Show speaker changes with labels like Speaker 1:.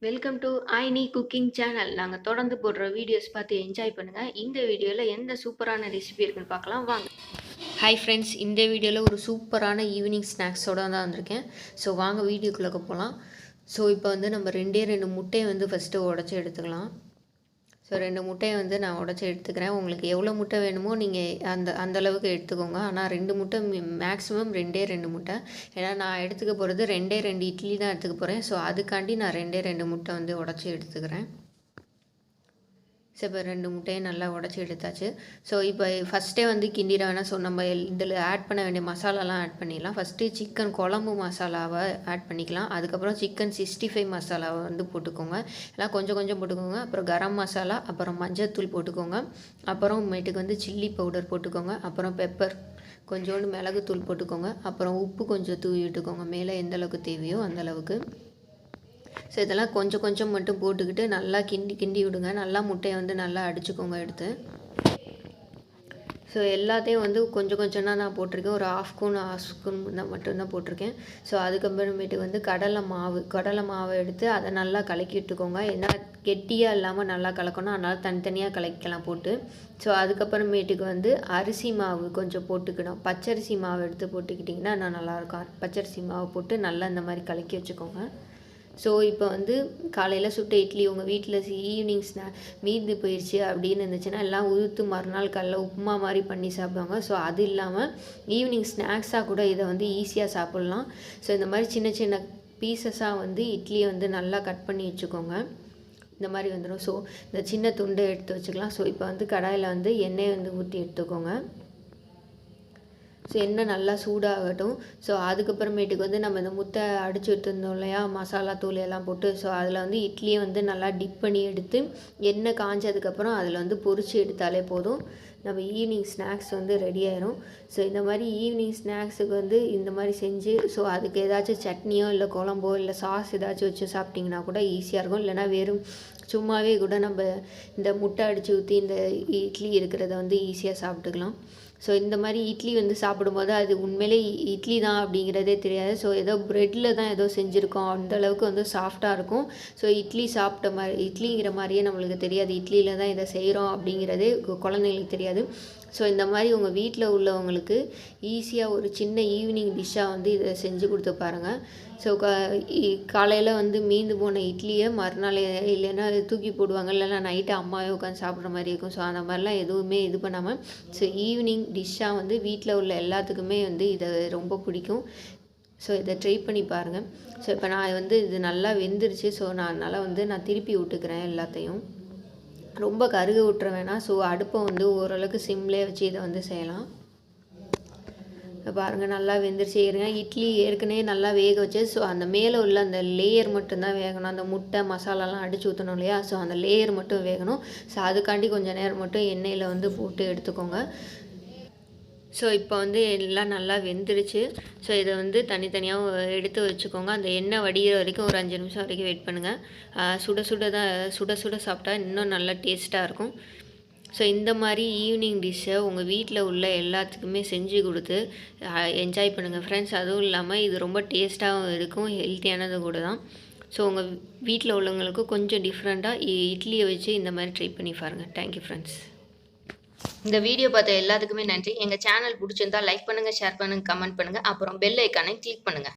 Speaker 1: Welcome to Aini cooking channel. நாங்கள் தொடர்ந்து போடுற வீடியோஸ் பார்த்து என்ஜாய் பண்ணுங்கள். இந்த வீடியோவில் எந்த சூப்பரான ரெசிபி இருக்குன்னு பார்க்கலாம் வாங்க. ஹாய் ஃப்ரெண்ட்ஸ், இந்த வீடியோவில் ஒரு சூப்பரான ஈவினிங் ஸ்நாக்ஸோடு தான் வந்திருக்கேன். ஸோ வாங்க வீடியோக்குள்ளே போகலாம். ஸோ இப்போ வந்து நம்ம ரெண்டு முட்டையை வந்து ஃபஸ்ட்டு உடச்சி எடுத்துக்கலாம். ஸோ 2 முட்டையை வந்து நான் உடச்சி எடுத்துக்கிறேன். உங்களுக்கு எவ்வளோ முட்டை வேணுமோ நீங்கள் அந்த அளவுக்கு எடுத்துக்கோங்க. ஆனால் 2 முட்டை மேக்ஸிமம் 2 முட்டை. ஏன்னா நான் எடுத்துக்க போகிறது 2 இட்லி தான் எடுத்துக்க போகிறேன். ஸோ அதுக்காண்டி நான் 2 முட்டை வந்து உடச்சி எடுத்துக்கிறேன். ஸோ இப்போ 2 முட்டையை நல்லா உடச்சி எடுத்தாச்சு. ஸோ இப்போ ஃபஸ்ட்டே வந்து கிண்டிட வேணாம். ஸோ நம்ம இதில் ஆட் பண்ண வேண்டிய மசாலாலாம் ஆட் பண்ணிடலாம். ஃபஸ்ட்டு சிக்கன் குழம்பு மசாலாவை ஆட் பண்ணிக்கலாம். அதுக்கப்புறம் சிக்கன் 65 மசாலாவை வந்து போட்டுக்கோங்க. எல்லாம் கொஞ்சம் கொஞ்சம் போட்டுக்கோங்க. அப்புறம் கரம் மசாலா, அப்புறம் மஞ்சள்தூள் போட்டுக்கோங்க. அப்புறமேட்டுக்கு வந்து சில்லி பவுடர் போட்டுக்கோங்க. அப்புறம் பெப்பர், கொஞ்சோண்டு மிளகுத்தூள் போட்டுக்கோங்க. அப்புறம் உப்பு கொஞ்சம் தூவி விட்டுக்கோங்க, மேலே எந்த அளவுக்கு தேவையோ அந்தளவுக்கு. ஸோ இதெல்லாம் கொஞ்சம் கொஞ்சம் மட்டும் போட்டுக்கிட்டு நல்லா கிண்டி விடுங்க. நல்லா முட்டையை வந்து நல்லா அடிச்சுக்கோங்க எடுத்து. ஸோ எல்லாத்தையும் வந்து கொஞ்சம் கொஞ்சம் தான் நான் போட்டிருக்கேன். ஒரு ஹாஃப் ஸ்பூன் தான் மட்டும்தான் போட்டிருக்கேன். ஸோ அதுக்கப்புறமேட்டு வந்து கடலை மாவை எடுத்து அதை நல்லா கலக்கி விட்டுக்கோங்க. ஏன்னா கெட்டியாக இல்லாமல் நல்லா கலக்கணும். அதனால் தனித்தனியாக கலக்கலாம் போட்டு. ஸோ அதுக்கப்புறமேட்டுக்கு வந்து அரிசி மாவு கொஞ்சம் போட்டுக்கணும். பச்சரிசி மாவு எடுத்து போட்டுக்கிட்டிங்கன்னா நான் நல்லாயிருக்கும். பச்சரிசி மாவு போட்டு நல்லா இந்த மாதிரி கலக்கி வச்சுக்கோங்க. ஸோ இப்போ வந்து காலையில் சுட்ட இட்லி உங்கள் வீட்டில் ஈவினிங் மீந்து போயிடுச்சு அப்படின்னு இருந்துச்சுன்னா எல்லாம் உதுத்து மறுநாள் காலைல உப்புமா மாதிரி பண்ணி சாப்பிடுவாங்க. ஸோ அது இல்லாமல் ஈவினிங் ஸ்நாக்ஸாக கூட இதை வந்து ஈஸியாக சாப்பிட்லாம். ஸோ இந்த மாதிரி சின்ன சின்ன பீசஸாக வந்து இட்லியை வந்து நல்லா கட் பண்ணி வச்சுக்கோங்க. இந்த மாதிரி வந்துடும். ஸோ இந்த சின்ன துண்டை எடுத்து வச்சுக்கலாம். ஸோ இப்போ வந்து கடாயில் வந்து எண்ணெயை வந்து ஊற்றி எடுத்துக்கோங்க. ஸோ எண்ணெய் நல்லா சூடாகட்டும். ஸோ அதுக்கப்புறமேட்டுக்கு வந்து நம்ம இந்த முட்டை அடிச்சு எடுத்துருந்தோம் இல்லையா, மசாலா தூள் எல்லாம் போட்டு. ஸோ அதில் வந்து இட்லியை வந்து நல்லா டிப் பண்ணி எடுத்து எண்ணெய் காஞ்சதுக்கப்புறம் அதில் வந்து பொரிச்சு எடுத்தாலே போதும். நம்ம ஈவினிங் ஸ்நாக்ஸ் வந்து ரெடி ஆயிரும். ஸோ இந்த மாதிரி ஈவினிங் ஸ்நாக்ஸுக்கு வந்து இந்த மாதிரி செஞ்சு, ஸோ அதுக்கு ஏதாச்சும் சட்னியோ இல்லை குழம்போ இல்லை சாஸ் ஏதாச்சும் வச்சு சாப்பிட்டிங்கன்னா கூட ஈஸியாக இருக்கும். இல்லைனா வெறும் சும்மாவே கூட நம்ம இந்த முட்டை அடித்து ஊற்றி இந்த இட்லி இருக்கிறத வந்து ஈஸியாக சாப்பிட்டுக்கலாம். ஸோ இந்த மாதிரி இட்லி வந்து சாப்பிடும்போது அது உண்மையிலே இட்லி தான் அப்படிங்கிறதே தெரியாது. ஸோ ஏதோ ப்ரெட்டில் தான் ஏதோ செஞ்சுருக்கோம், அந்தளவுக்கு வந்து சாஃப்டாக இருக்கும். ஸோ இட்லி சாப்பிட்ட மாதிரி இட்லிங்கிற மாதிரியே நம்மளுக்கு தெரியாது. இட்லியில் தான் இதை செய்கிறோம் அப்படிங்கிறதே குழந்தைங்களுக்கு தெரியாது. ஸோ இந்த மாதிரி உங்கள் வீட்டில் உள்ளவங்களுக்கு ஈஸியாக ஒரு சின்ன ஈவினிங் டிஷ்ஷாக வந்து இதை செஞ்சு கொடுத்து பாருங்கள். ஸோ காலையில் வந்து மீந்து போன இட்லியை மறுநாள் இல்லைன்னா தூக்கி போடுவாங்க, இல்லைன்னா நைட்டு அம்மாவே உட்காந்து சாப்பிட்ற மாதிரி இருக்கும். ஸோ அந்த மாதிரிலாம் எதுவுமே இது பண்ணாமல் ஸோ ஈவினிங் டிஷ்ஷாக வந்து வீட்டில் உள்ள எல்லாத்துக்குமே வந்து இதை ரொம்ப பிடிக்கும். ஸோ இதை ட்ரை பண்ணி பாருங்கள். ஸோ இப்போ நான் வந்து இது நல்லா வெந்துருச்சு. ஸோ அதனால் வந்து நான் திருப்பி விட்டுக்கிறேன் எல்லாத்தையும். ரொம்ப கருக விட்டுற வேணாம். ஸோ அடுப்பை வந்து ஓரளவுக்கு சிம்லேயே வச்சு இதை வந்து செய்யலாம். பாருங்கள் நல்லா வெந்துருச்சு. இருங்க, இட்லி ஏற்கனவே நல்லா வேக வச்சு. ஸோ அந்த மேலே உள்ள அந்த லேயர் மட்டும்தான் வேகணும். அந்த முட்டை மசாலாலாம் அடித்து ஊற்றணும் இல்லையா, ஸோ அந்த லேயர் மட்டும் வேகணும். ஸோ அதுக்காண்டி கொஞ்சம் நேரம் மட்டும் எண்ணெயில் வந்து போட்டு எடுத்துக்கோங்க. ஸோ இப்போ வந்து எல்லாம் நல்லா வெந்துடுச்சு. ஸோ இதை வந்து தனித்தனியாக எடுத்து வச்சுக்கோங்க. அந்த எண்ணெய் வடிகிற வரைக்கும் ஒரு 5 நிமிஷம் வரைக்கும் வெயிட் பண்ணுங்கள். சுட சுட சாப்பிட்டா இன்னும் நல்லா டேஸ்ட்டாக இருக்கும். ஸோ இந்த மாதிரி ஈவினிங் டிஷ்ஷை உங்கள் வீட்டில் உள்ள எல்லாத்துக்குமே செஞ்சு கொடுத்து என்ஜாய் பண்ணுங்கள் ஃப்ரெண்ட்ஸ். அதுவும் இல்லாமல் இது ரொம்ப டேஸ்ட்டாகவும் இருக்கும், ஹெல்த்தியானது கூட தான். ஸோ உங்கள் வீட்டில் உள்ளவங்களுக்கும் கொஞ்சம் டிஃப்ரெண்ட்டாக இட்லியை வச்சு இந்த மாதிரி ட்ரை பண்ணி பாருங்கள். Thank you friends. இந்த வீடியோ பார்த்த எல்லாத்துக்குமே நன்றி. எங்கள் சேனல் பிடிச்சிருந்தா லைக் பண்ணுங்கள், ஷேர் பண்ணுங்கள், கமெண்ட் பண்ணுங்கள். அப்புறம் பெல் ஐக்கானை கிளிக் பண்ணுங்கள்.